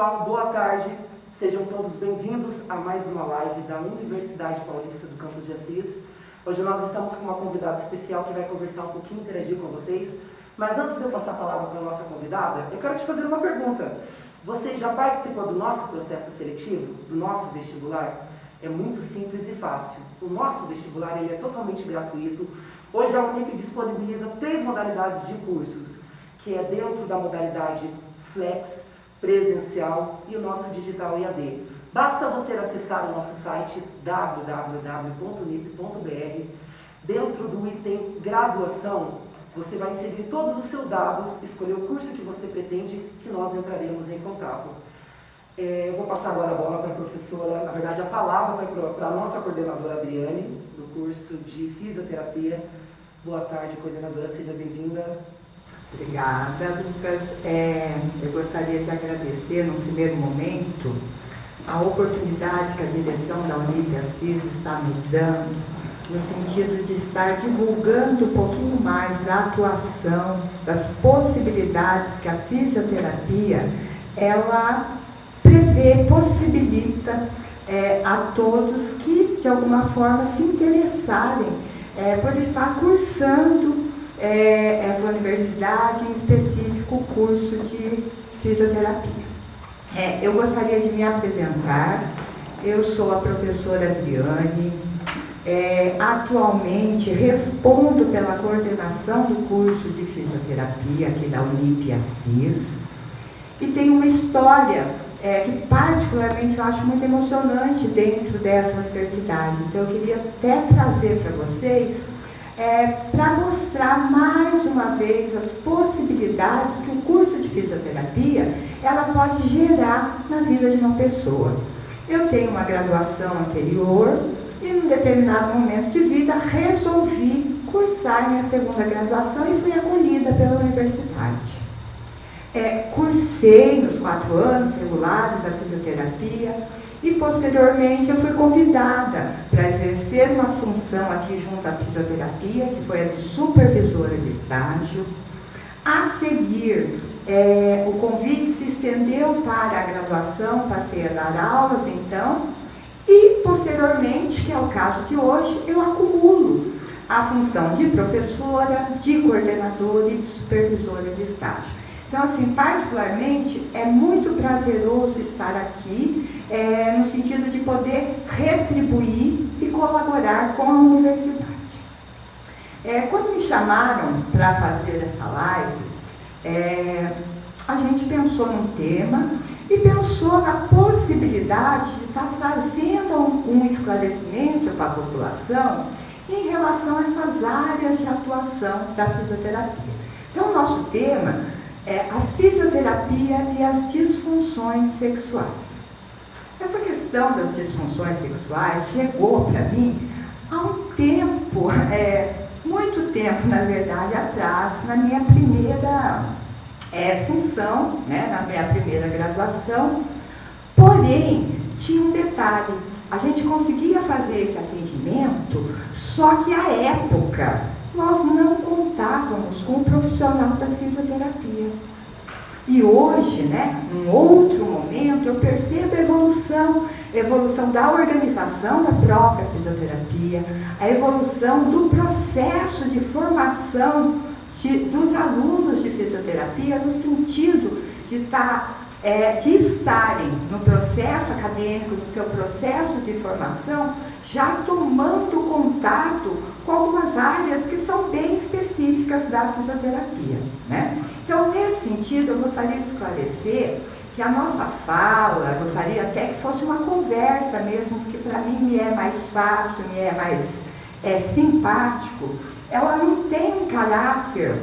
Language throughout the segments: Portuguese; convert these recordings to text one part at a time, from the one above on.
pessoal, boa tarde. Sejam todos bem-vindos a mais uma live da Universidade Paulista do Campus de Assis. Hoje nós estamos com uma convidada especial que vai conversar um pouquinho, interagir com vocês. Mas antes de eu passar a palavra para a nossa convidada, eu quero te fazer uma pergunta. Você já participou do nosso processo seletivo, do nosso vestibular? É muito simples e fácil. O nosso vestibular ele é totalmente gratuito. Hoje a Unip disponibiliza 3 modalidades de cursos, que é dentro da modalidade Flex, presencial e o nosso digital EAD. Basta você acessar o nosso site www.unip.br. Dentro do item graduação, você vai inserir todos os seus dados, escolher o curso que você pretende, que nós entraremos em contato. Eu vou passar agora a bola para a professora, na verdade a palavra vai para a nossa coordenadora Adriane, do curso de fisioterapia. Boa tarde, coordenadora, seja bem-vinda. Obrigada, Lucas. Eu gostaria de agradecer, no primeiro momento, a oportunidade que a direção da Unip Assis está nos dando, no sentido de estar divulgando um pouquinho mais da atuação, das possibilidades que a fisioterapia, ela prevê, possibilita a todos que, de alguma forma, se interessarem por estar cursando essa universidade, em específico o curso de fisioterapia. Eu gostaria de me apresentar. Eu sou a professora Adriane. Atualmente respondo pela coordenação do curso de fisioterapia aqui da Unip Assis. E tenho uma história que particularmente eu acho muito emocionante dentro dessa universidade. Então eu queria até trazer para vocês para mostrar mais uma vez as possibilidades que o curso de fisioterapia ela pode gerar na vida de uma pessoa. Eu tenho uma graduação anterior e num determinado momento de vida resolvi cursar minha segunda graduação e fui acolhida pela universidade. Cursei nos 4 anos regulares a fisioterapia e posteriormente eu fui convidada para exercer uma função aqui junto à fisioterapia, que foi a de supervisora de estágio. A seguir, o convite se estendeu para a graduação, passei a dar aulas então, e posteriormente, que é o caso de hoje, eu acumulo a função de professora, de coordenadora e de supervisora de estágio. Então, assim, particularmente, é muito prazeroso estar aqui, no sentido de poder retribuir e colaborar com a universidade. Quando me chamaram para fazer essa live, a gente pensou num tema e pensou na possibilidade de estar trazendo um esclarecimento para a população em relação a essas áreas de atuação da fisioterapia. Então, o nosso tema é a fisioterapia e as disfunções sexuais. Essa questão das disfunções sexuais chegou para mim há um tempo, muito tempo, na verdade, atrás, na minha primeira função, na minha primeira graduação. Porém, tinha um detalhe: a gente conseguia fazer esse atendimento, só que à época nós não contávamos com o profissional da fisioterapia. E hoje, num outro momento, eu percebo a evolução da organização da própria fisioterapia, a evolução do processo de formação dos alunos de fisioterapia, no sentido de estarem no processo acadêmico, no seu processo de formação, já tomando contato com algumas áreas que são bem específicas da fisioterapia, Então, nesse sentido, eu gostaria de esclarecer que a nossa fala, gostaria até que fosse uma conversa mesmo, que para mim me é mais fácil, me é mais simpático. Ela não tem um caráter.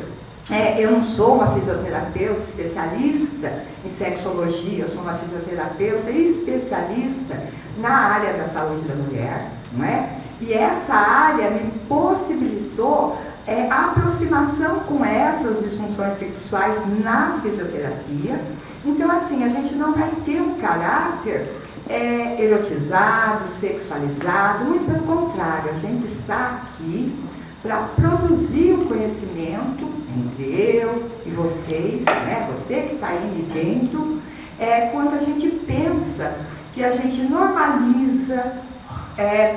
Eu não sou uma fisioterapeuta especialista em sexologia, eu sou uma fisioterapeuta especialista na área da saúde da mulher, E essa área me possibilitou a aproximação com essas disfunções sexuais na fisioterapia. Então, assim, a gente não vai ter um caráter erotizado, sexualizado, muito pelo contrário, a gente está aqui para produzir um conhecimento entre eu e vocês, você que está aí me vendo, é quando a gente pensa que a gente normaliza,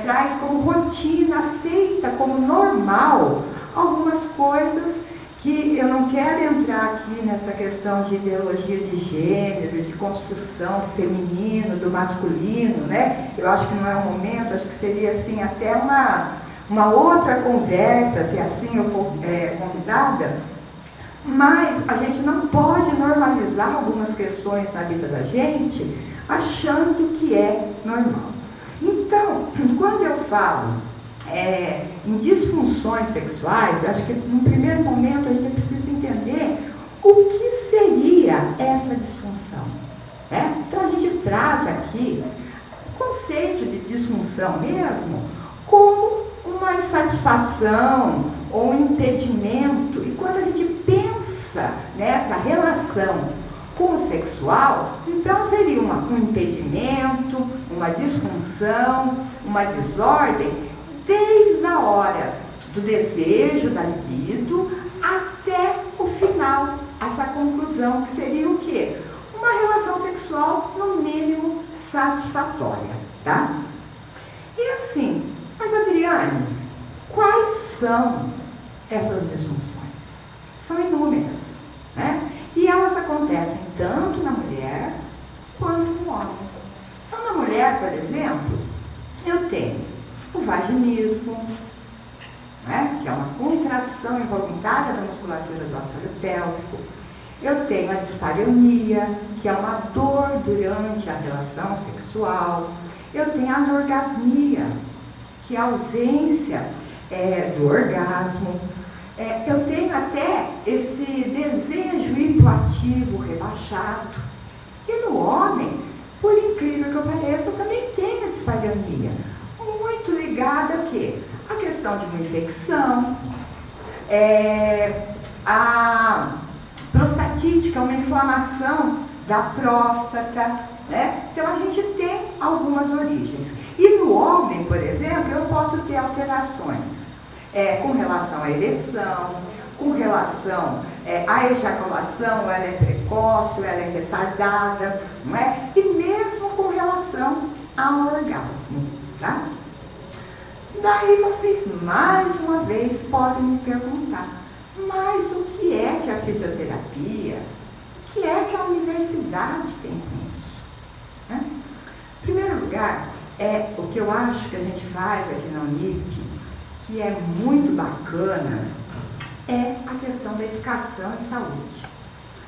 traz como rotina, aceita como normal algumas coisas que eu não quero entrar aqui nessa questão de ideologia de gênero, de construção do feminino, do masculino, né? Eu acho que não é o momento, acho que seria assim até uma outra conversa, se assim eu for convidada, mas a gente não pode normalizar algumas questões na vida da gente achando que é normal. Então, quando eu falo em disfunções sexuais, eu acho que num primeiro momento a gente precisa entender o que seria essa disfunção. Né? Então a gente traz aqui o conceito de disfunção mesmo como uma insatisfação ou um impedimento. E quando a gente pensa nessa relação com o sexual, então seria um impedimento, uma disfunção, uma desordem, desde a hora do desejo, da libido, até o final, essa conclusão, que seria o quê? Uma relação sexual, no mínimo, satisfatória, tá? E assim, mas Adriane, quais são essas disfunções? São inúmeras, né? E elas acontecem tanto na mulher quanto no homem. Então, na mulher, por exemplo, eu tenho o vaginismo, né, que é uma contração involuntária da musculatura do assoalho pélvico. Eu tenho a dispareunia, que é uma dor durante a relação sexual. Eu tenho a anorgasmia, que é a ausência do orgasmo. Eu tenho até esse desejo hipoativo rebaixado. E no homem, por incrível que eu pareça, eu também tenho a dispareunia, muito ligada a quê? A questão de uma infecção, a prostatite, que é uma inflamação da próstata, né? Então a gente tem algumas origens. E no homem, por exemplo, eu posso ter alterações com relação à ereção, com relação à ejaculação, ela é precoce, ela é retardada, não é? E mesmo com relação ao orgasmo, tá? Daí vocês mais uma vez podem me perguntar, mas o que é que a fisioterapia, o que é que a universidade tem com isso? Né? Em primeiro lugar, o que eu acho que a gente faz aqui na Unip, que é muito bacana, é a questão da educação e saúde.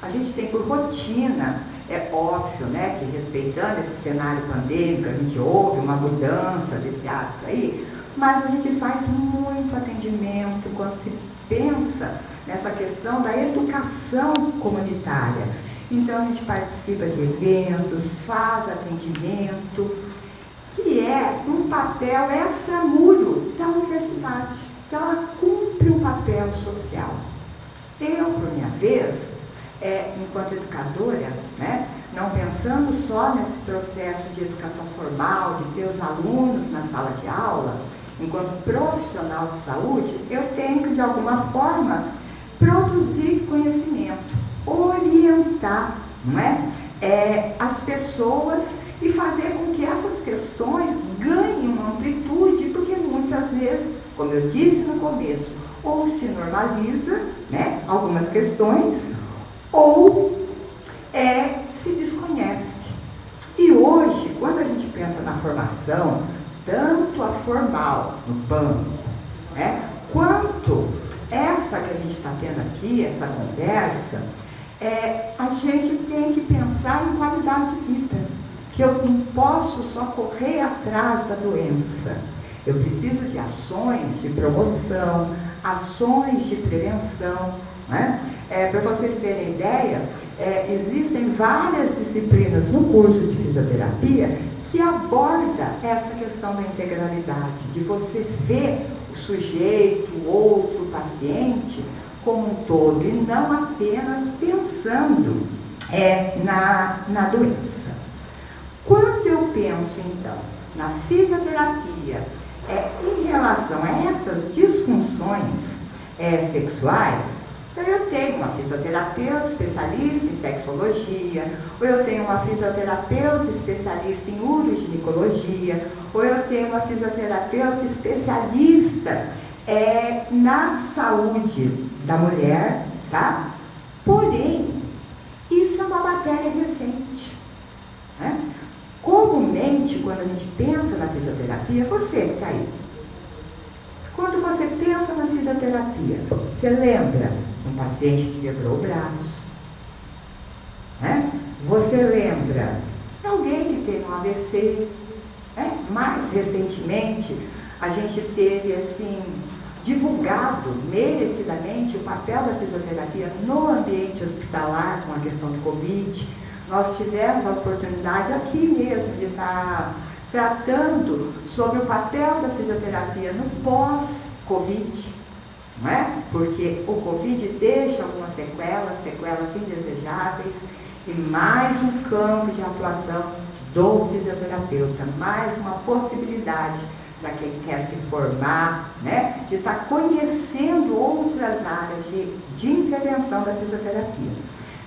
A gente tem por rotina, é óbvio, né, que respeitando esse cenário pandêmico, a gente houve uma mudança desse hábito aí, mas a gente faz muito atendimento quando se pensa nessa questão da educação comunitária. Então a gente participa de eventos, faz atendimento, que é um papel extramuro da universidade. Então ela cumpre um papel social. Eu, por minha vez, enquanto educadora, né, não pensando só nesse processo de educação formal, de ter os alunos na sala de aula, enquanto profissional de saúde, eu tenho que, de alguma forma, produzir conhecimento, orientar, não é? As pessoas e fazer com que essas questões ganhem uma amplitude, porque muitas vezes, como eu disse no começo, ou se normaliza, né, algumas questões, ou se desconhece. E hoje, quando a gente pensa na formação, tanto a formal no banco, né, quanto essa que a gente está tendo aqui, essa conversa, a gente tem que pensar em qualidade de vida, que eu não posso só correr atrás da doença. Eu preciso de ações de promoção, ações de prevenção, né? Para vocês terem ideia, existem várias disciplinas no curso de fisioterapia que aborda essa questão da integralidade, de você ver o sujeito, o outro, o paciente como um todo, e não apenas pensando na doença. Quando eu penso, então, na fisioterapia em relação a essas disfunções sexuais, então eu eu tenho uma fisioterapeuta especialista em sexologia, ou eu tenho uma fisioterapeuta especialista em uroginecologia, ou eu tenho uma fisioterapeuta especialista na saúde da mulher, tá? Porém, isso é uma matéria recente, né? Comumente, quando a gente pensa na fisioterapia, você que está aí, quando você pensa na fisioterapia, você lembra um paciente que quebrou o braço, né? Você lembra de alguém que teve um AVC, né? Mais recentemente, a gente teve, assim, divulgado merecidamente o papel da fisioterapia no ambiente hospitalar com a questão do Covid. Nós tivemos a oportunidade aqui mesmo de estar tratando sobre o papel da fisioterapia no pós-Covid, não é? Porque o Covid deixa algumas sequelas indesejáveis, e mais um campo de atuação do fisioterapeuta, mais uma possibilidade para quem quer se formar, né, de estar conhecendo outras áreas de intervenção da fisioterapia.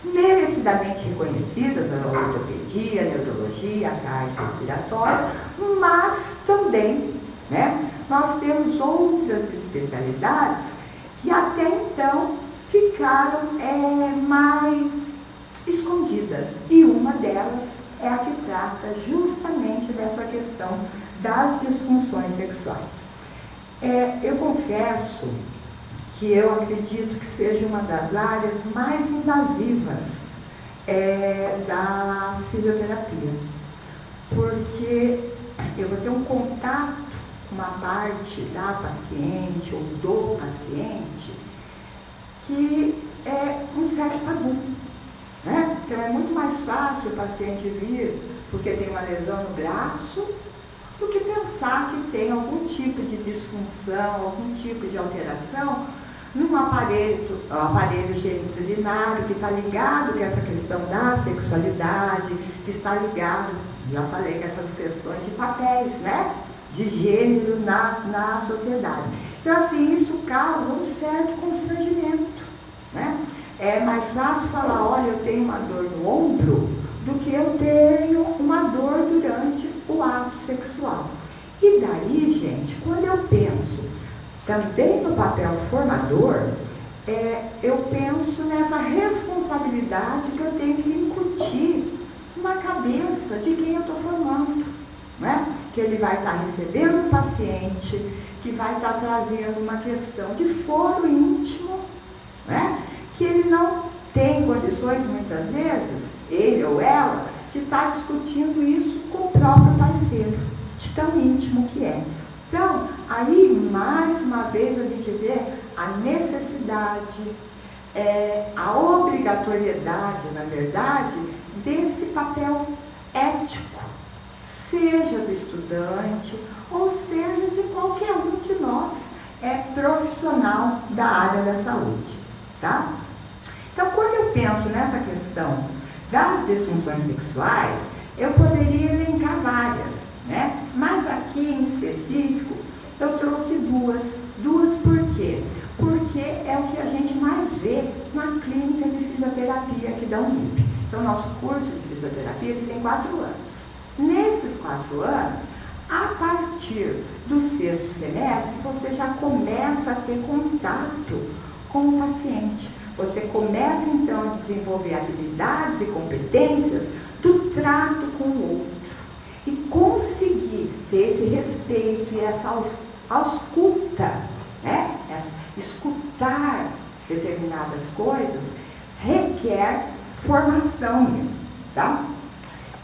Merecidamente reconhecidas a ortopedia, a neurologia, a cardiorrespiratória, mas também, né, nós temos outras especialidades que até então ficaram mais escondidas, e uma delas é a que trata justamente dessa questão das disfunções sexuais. Eu confesso que eu acredito que seja uma das áreas mais invasivas da fisioterapia, porque eu vou ter um contato com uma parte da paciente ou do paciente que é um certo tabu, né? Então é muito mais fácil o paciente vir porque tem uma lesão no braço do que pensar que tem algum tipo de disfunção, algum tipo de alteração num aparelho geniturinário que está ligado com essa questão da sexualidade, que está ligado, já falei, com essas questões de papéis, né, de gênero na sociedade. Então, assim, isso causa um certo constrangimento, né? É mais fácil falar, olha, eu tenho uma dor no ombro, do que eu tenho uma dor durante o ato sexual. E daí, gente, quando eu penso também no papel formador, eu penso nessa responsabilidade que eu tenho que incutir na cabeça de quem eu estou formando, né? Que ele vai estar recebendo um paciente, que vai estar trazendo uma questão de foro íntimo, né? Que ele não tem condições, muitas vezes, ele ou ela, de estar discutindo isso com o próprio parceiro, de tão íntimo que é. Então, aí, mais uma vez, a gente vê a necessidade, a obrigatoriedade, na verdade, desse papel ético, seja do estudante, ou seja de qualquer um de nós, profissional da área da saúde, tá? Então, quando eu penso nessa questão das disfunções sexuais, eu poderia elencar várias, né? Mas aqui em específico eu trouxe duas por quê? Porque é o que a gente mais vê na clínica de fisioterapia aqui da Unip. Então, nosso curso de fisioterapia ele tem 4 anos. Nesses 4 anos, a partir do 6º semestre, você já começa a ter contato com o paciente. Você começa, então, a desenvolver habilidades e competências do trato com o outro. E conseguir ter esse respeito e essa ausculta, né? Escutar determinadas coisas, requer formação mesmo, tá?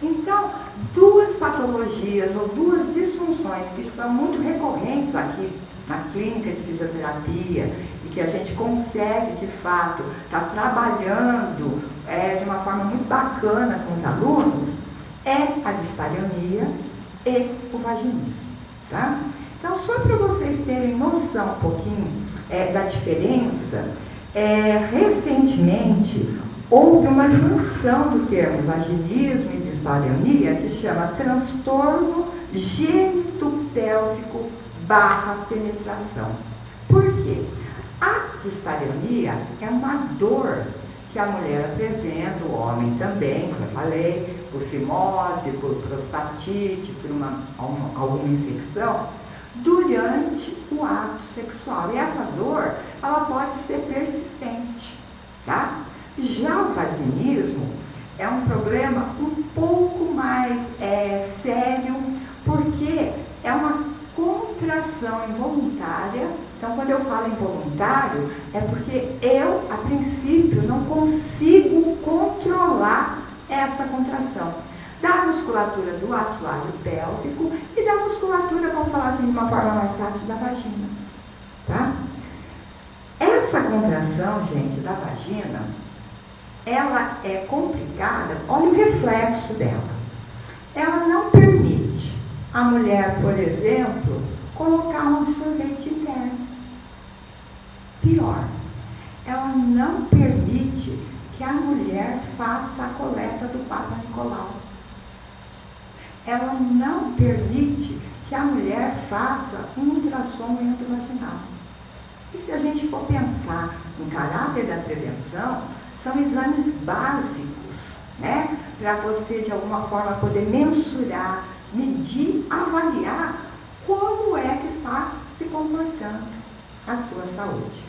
Então, 2 patologias ou 2 disfunções que são muito recorrentes aqui na clínica de fisioterapia e que a gente consegue, de fato, estar trabalhando de uma forma muito bacana com os alunos, é a dispareunia e o vaginismo, tá? Então, só para vocês terem noção um pouquinho da diferença, recentemente houve uma junção do termo vaginismo e dispareunia que se chama transtorno genitopélvico / penetração. Por quê? A dispareunia é uma dor que a mulher apresenta, o homem também, como eu falei, por fimose, por prostatite, por alguma infecção, durante o ato sexual. E essa dor, ela pode ser persistente, tá? Já o vaginismo é um problema um pouco mais sério, porque é uma contração involuntária. Então, quando eu falo involuntário, é porque eu, a princípio, não consigo controlar essa contração da musculatura do assoalho pélvico e da musculatura, vamos falar assim de uma forma mais fácil, da vagina, tá? Essa contração, gente, da vagina, ela é complicada. Olha o reflexo dela. Ela não permite a mulher, por exemplo, colocar um absorvente interno. Pior, ela não permite que a mulher faça a coleta do Papa Nicolau. Ela não permite que a mulher faça um ultrassom endovaginal. E se a gente for pensar no caráter da prevenção, são exames básicos, né? Para você, de alguma forma, poder mensurar, medir, avaliar como é que está se comportando a sua saúde.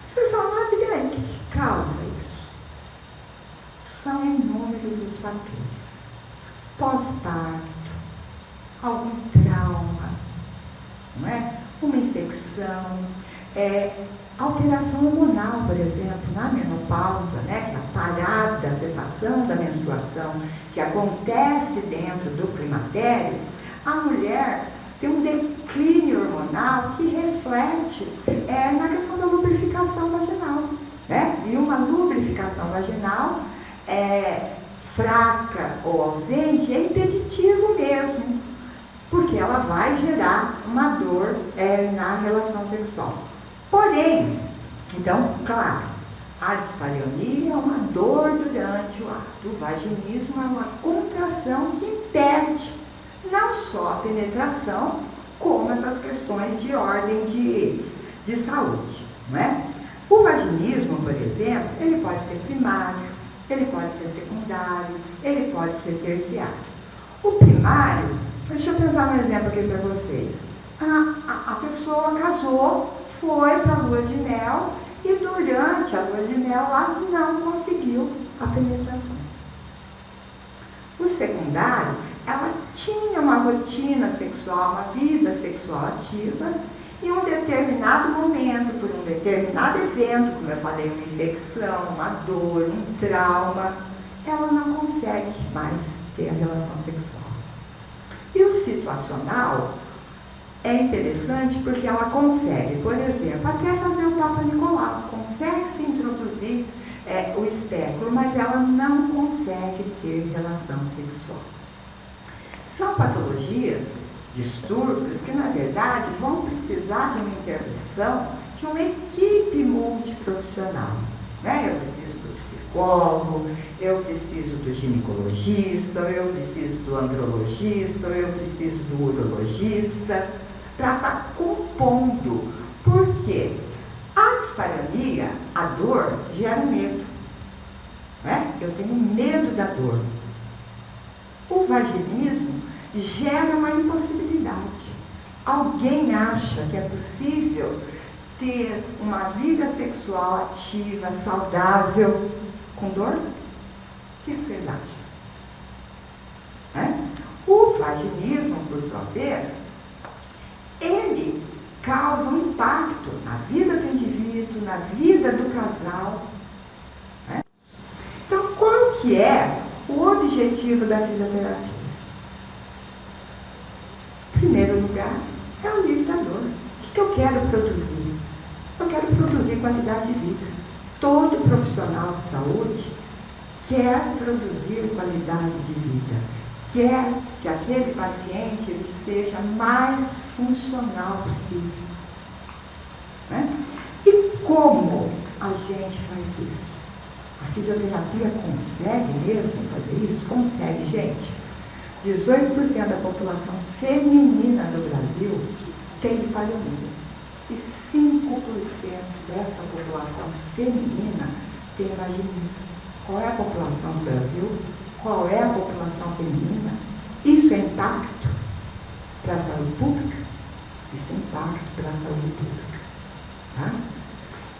Você só sabe o que causa isso? São inúmeros os fatores. Pós-parto, algum trauma, não é? Uma infecção, alteração hormonal, por exemplo, na menopausa, né? Que é a parada, a cessação da menstruação que acontece dentro do climatério, a mulher tem um declínio hormonal que reflete na questão da lubrificação vaginal, né? E uma lubrificação vaginal fraca ou ausente é impeditivo mesmo, porque ela vai gerar uma dor na relação sexual. Porém, então, claro, a dispareunia é uma dor durante o ato. O vaginismo é uma contração que impede não só a penetração, como essas questões de ordem de saúde, não é? O vaginismo, por exemplo, ele pode ser primário, ele pode ser secundário, ele pode ser terciário. O primário, deixa eu pensar um exemplo aqui para vocês. A pessoa casou, foi para a lua de mel e durante a lua de mel lá não conseguiu a penetração. O secundário, ela tinha uma rotina sexual, uma vida sexual ativa, e em um determinado momento, por um determinado evento, como eu falei, uma infecção, uma dor, um trauma, ela não consegue mais ter a relação sexual. E o situacional é interessante porque ela consegue, por exemplo, até fazer o Papa Nicolau, consegue se introduzir o espéculo, mas ela não consegue ter relação sexual. São patologias, distúrbios, que na verdade vão precisar de uma intervenção de uma equipe multiprofissional, né? Eu preciso do psicólogo, eu preciso do ginecologista, eu preciso do andrologista, eu preciso do urologista, para estar compondo. Por quê? A dispareunia, a dor, gera medo, né? Eu tenho medo da dor. O vaginismo gera uma impossibilidade. Alguém acha que é possível ter uma vida sexual ativa, saudável, com dor? O que vocês acham? O vaginismo, por sua vez, ele causa um impacto na vida do indivíduo, na vida do casal, né? Então, qual que é o objetivo da fisioterapia? Em primeiro lugar, é o alívio da dor. O que eu quero produzir? Eu quero produzir qualidade de vida. Todo profissional de saúde quer produzir qualidade de vida, quer que aquele paciente ele seja mais funcional possível, né? E como a gente faz isso? A fisioterapia consegue mesmo fazer isso? Consegue, gente. 18% da população feminina do Brasil tem dispareunia e 5% dessa população feminina tem vaginismo. Qual é a população do Brasil? Qual é a população feminina? Isso é impacto para a saúde pública? Isso é impacto para a saúde pública. Tá?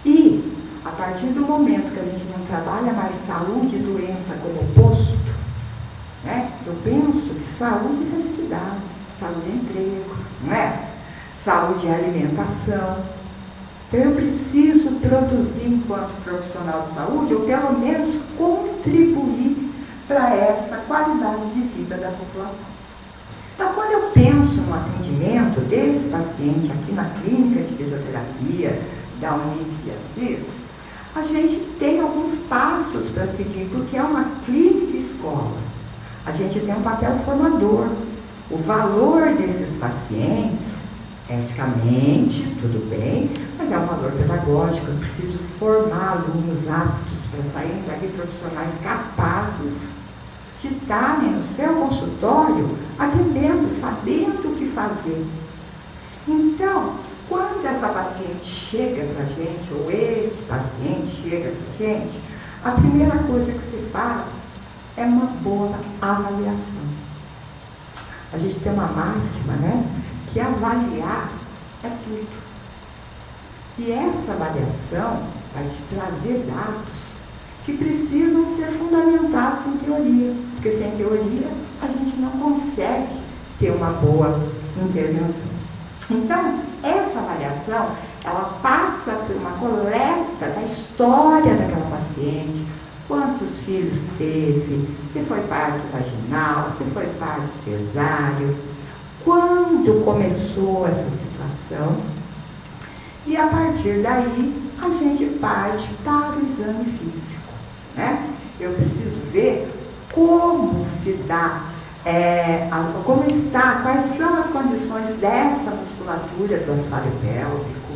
E, a partir do momento que a gente não trabalha mais saúde e doença como oposto, né? Eu penso que saúde e felicidade, saúde é emprego, não é? Saúde é alimentação. Então eu preciso produzir enquanto profissional de saúde, ou pelo menos contribuir para essa qualidade de vida da população. Então, quando eu penso no atendimento desse paciente aqui na clínica de fisioterapia da Unip de Assis, a gente tem alguns passos para seguir, porque é uma clínica escola. A gente tem um papel formador. O valor desses pacientes, eticamente, tudo bem, mas é um valor pedagógico. Eu preciso formar alunos aptos para saírem daqui profissionais capazes de estarem no seu consultório atendendo, sabendo o que fazer. Então, quando essa paciente chega para a gente, ou esse paciente chega para a gente, a primeira coisa que se faz é uma boa avaliação. A gente tem uma máxima, né? Que avaliar é tudo. E essa avaliação vai te trazer dados que precisam ser fundamentados em teoria, porque sem teoria a gente não consegue ter uma boa intervenção. Então, essa avaliação, ela passa por uma coleta da história daquela paciente, quantos filhos teve, se foi parto vaginal, se foi parto cesáreo, quando começou essa situação, e a partir daí a gente parte para o exame físico, né? Eu preciso ver como se dá, como está, quais são as condições dessa musculatura do assoalho pélvico,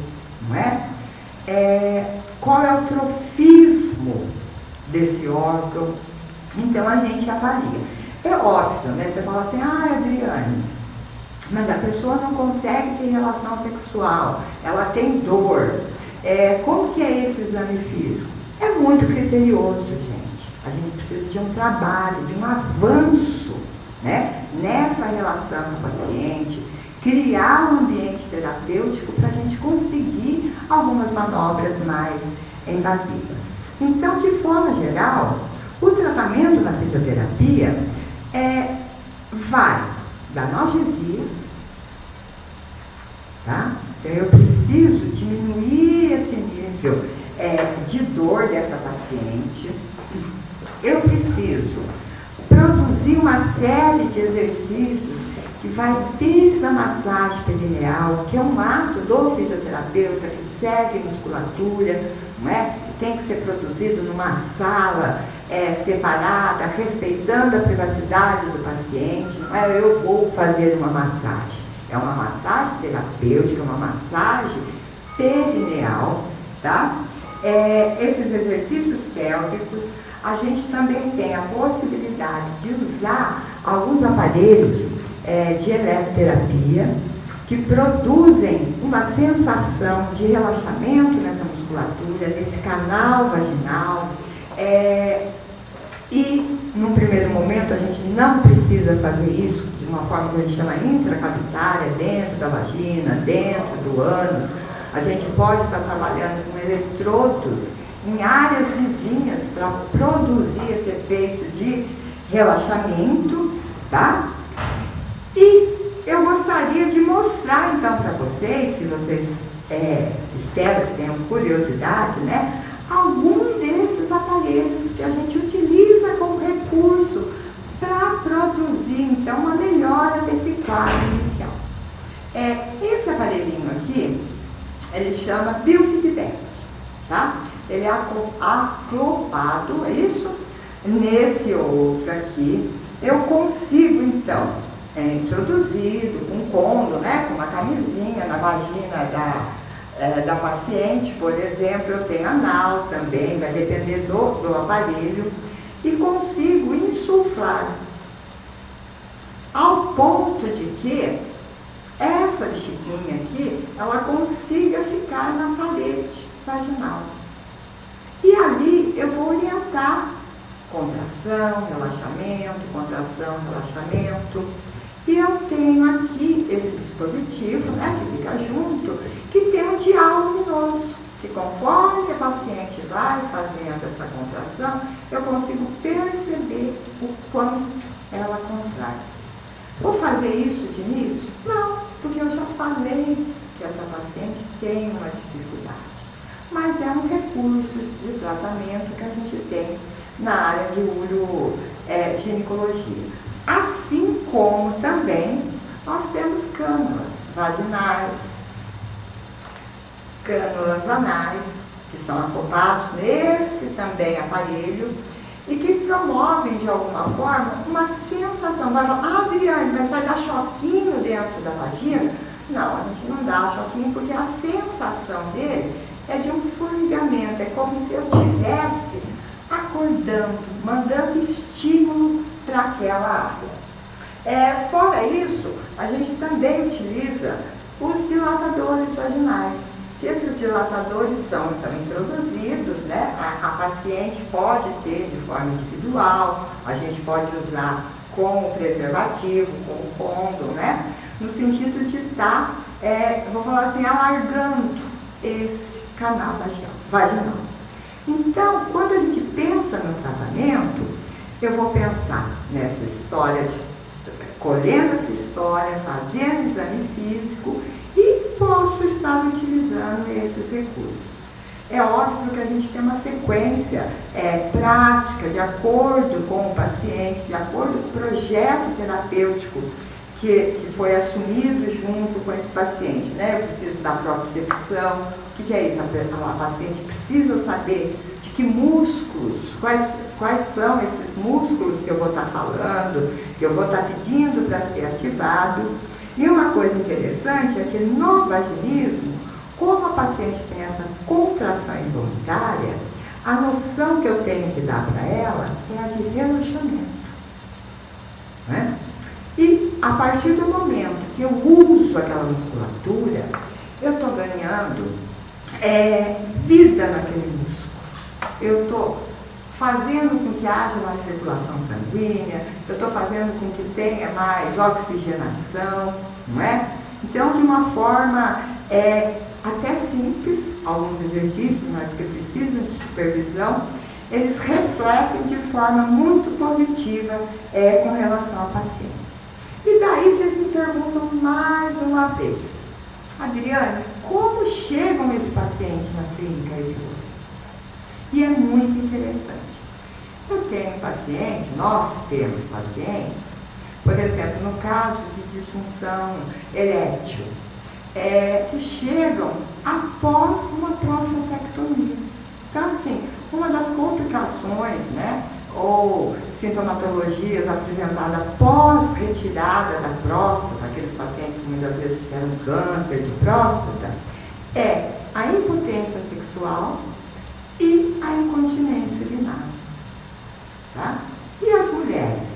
não é? Qual é o trofismo desse órgão. Então a gente avalia. É óbvio, né? Você fala assim, Adriane, mas a pessoa não consegue ter relação sexual, ela tem dor. Como que é esse exame físico? É muito criterioso, gente. A gente precisa de um trabalho, de um avanço, né? Nessa relação com o paciente, criar um ambiente terapêutico para a gente conseguir algumas manobras mais invasivas. Então, de forma geral, o tratamento da fisioterapia vai da analgesia, tá? Então, eu preciso diminuir esse nível de dor dessa paciente. Eu preciso produzir uma série de exercícios que vai desde a massagem perineal, que é um ato do fisioterapeuta que segue musculatura, não é? Tem que ser produzido numa sala separada, respeitando a privacidade do paciente. Não é eu vou fazer uma massagem. É uma massagem terapêutica, uma massagem perineal, tá? Esses exercícios pélvicos, a gente também tem a possibilidade de usar alguns aparelhos de eletroterapia que produzem uma sensação de relaxamento nessa musculatura, nesse canal vaginal. E, num primeiro momento, a gente não precisa fazer isso de uma forma que a gente chama intracavitária, dentro da vagina, dentro do ânus. A gente pode estar trabalhando com eletrodos em áreas vizinhas para produzir esse efeito de relaxamento, tá? E eu gostaria de mostrar então para vocês, se vocês espero que tenham curiosidade, né? Algum desses aparelhos que a gente utiliza como recurso para produzir então uma melhora desse quadro inicial. Esse aparelhinho aqui, ele chama biofeedback, tá? Ele é acoplado, é isso? Nesse outro aqui, eu consigo então introduzido com condo, né? Com uma camisinha na vagina da paciente, por exemplo, eu tenho anal também, vai depender do aparelho, e consigo insuflar ao ponto de que essa bexiquinha aqui, ela consiga ficar na parede vaginal. E ali eu vou orientar contração, relaxamento, contração, relaxamento. E eu tenho aqui esse dispositivo, né, que fica junto, que tem um dial luminoso, que conforme a paciente vai fazendo essa contração, eu consigo perceber o quanto ela contrai. Vou fazer isso de início? Não, porque eu já falei que essa paciente tem uma dificuldade. Mas é um recurso de tratamento que a gente tem na área de urogine. Assim como também nós temos cânulas vaginais, cânulas anais, que são acoplados nesse também aparelho e que promovem de alguma forma uma sensação. Vai falar, Adriane, mas vai dar choquinho dentro da vagina? Não, a gente não dá choquinho porque a sensação dele é de um formigamento, é como se eu estivesse acordando, mandando estímulo para aquela área. Fora isso, a gente também utiliza os dilatadores vaginais, que esses dilatadores são então introduzidos, né? A paciente pode ter de forma individual, a gente pode usar com o preservativo, com o condom, né? No sentido de estar, vou falar assim, alargando esse canal vaginal. Então, quando a gente pensa no tratamento, eu vou pensar nessa história colhendo essa história, fazendo exame físico e posso estar utilizando esses recursos. É óbvio que a gente tem uma sequência prática, de acordo com o paciente, de acordo com o projeto terapêutico que foi assumido junto com esse paciente, né? Eu preciso da propriocepção. O que é isso? A paciente precisa saber de que músculos, quais são esses músculos que eu vou estar falando, que eu vou estar pedindo para ser ativado. E uma coisa interessante é que no vaginismo, como a paciente tem essa contração involuntária, a noção que eu tenho que dar para ela é a de relaxamento, né? E a partir do momento que eu uso aquela musculatura, eu estou ganhando vida naquele músculo. Eu estou fazendo com que haja mais circulação sanguínea, eu estou fazendo com que tenha mais oxigenação, não é? Então, de uma forma até simples, alguns exercícios, mas que precisam de supervisão, eles refletem de forma muito positiva com relação ao paciente. E daí vocês me perguntam mais uma vez, Adriane, como chegam esse paciente na clínica aí de vocês? E é muito interessante. Eu tenho paciente, nós temos pacientes, por exemplo, no caso de disfunção erétil, que chegam após uma prostatectomia. Então, assim, uma das complicações, né, ou sintomatologias apresentadas após retirada da próstata, aqueles pacientes que muitas vezes tiveram câncer de próstata, é a impotência sexual e a incontinência urinária. Tá? E as mulheres?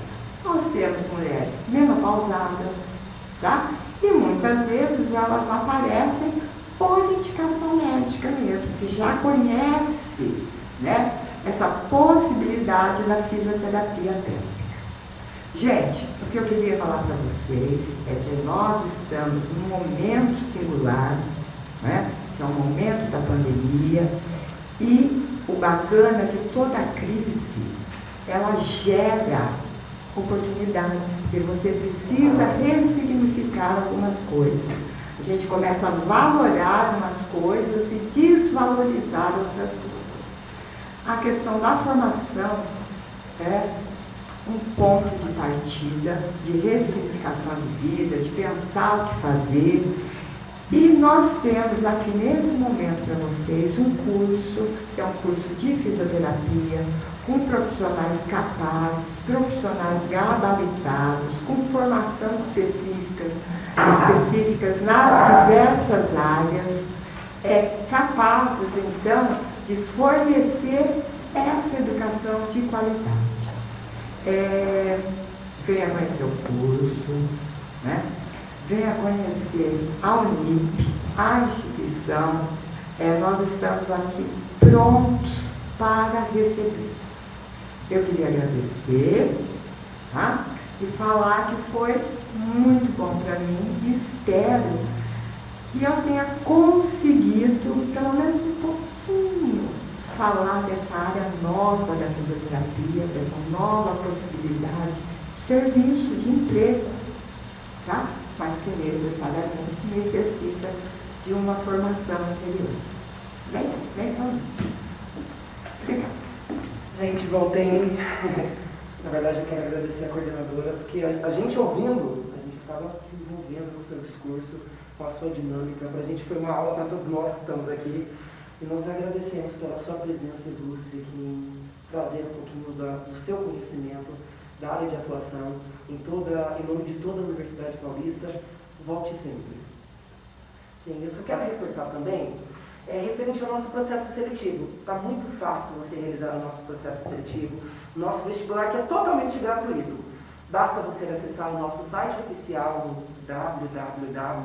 Nós temos mulheres menopausadas, tá? E muitas vezes elas aparecem por indicação médica mesmo, que já conhece, né, essa possibilidade da fisioterapia pélvica. Gente, o que eu queria falar para vocês é que nós estamos num momento singular, né, que é o momento da pandemia, e o bacana é que toda crise, ela gera oportunidades, porque você precisa ressignificar algumas coisas. A gente começa a valorar umas coisas e desvalorizar outras coisas. A questão da formação é um ponto de partida, de ressignificação de vida, de pensar o que fazer. E nós temos aqui nesse momento para vocês um curso, que é um curso de fisioterapia, com profissionais capazes, profissionais gabaritados, com formação específicas nas diversas áreas, capazes então de fornecer essa educação de qualidade. Venha conhecer o curso, né? venha conhecer a Unip, a instituição. Nós estamos aqui prontos para recebê-los. Eu queria agradecer, tá? E falar que foi muito bom para mim e espero que eu tenha conseguido, pelo menos um pouquinho, falar dessa área nova da fisioterapia, dessa nova possibilidade de serviço, de emprego, tá? Mas que necessariamente necessita de uma formação anterior. Vem, vamos. Obrigada. Gente, voltei. Na verdade, eu quero agradecer a coordenadora, porque a gente ouvindo, a gente acaba se envolvendo com o seu discurso, com a sua dinâmica. Para a gente foi uma aula para todos nós que estamos aqui. E nós agradecemos pela sua presença ilustre aqui em trazer um pouquinho do seu conhecimento, da área de atuação, em nome de toda a Universidade Paulista. Volte sempre. Sim, eu só quero reforçar também, referente ao nosso processo seletivo. Está muito fácil você realizar o nosso processo seletivo. Nosso vestibular que é totalmente gratuito. Basta você acessar o nosso site oficial no www.nip.br,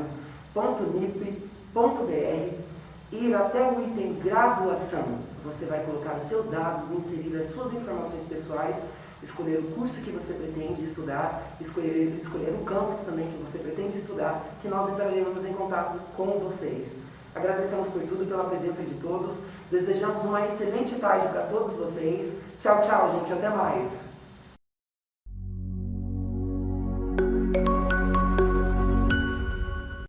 ir até o item graduação. Você vai colocar os seus dados, inserir as suas informações pessoais, escolher o curso que você pretende estudar, escolher o campus também que você pretende estudar, que nós entraremos em contato com vocês. Agradecemos por tudo, pela presença de todos. Desejamos uma excelente tarde para todos vocês. Tchau, tchau, gente. Até mais.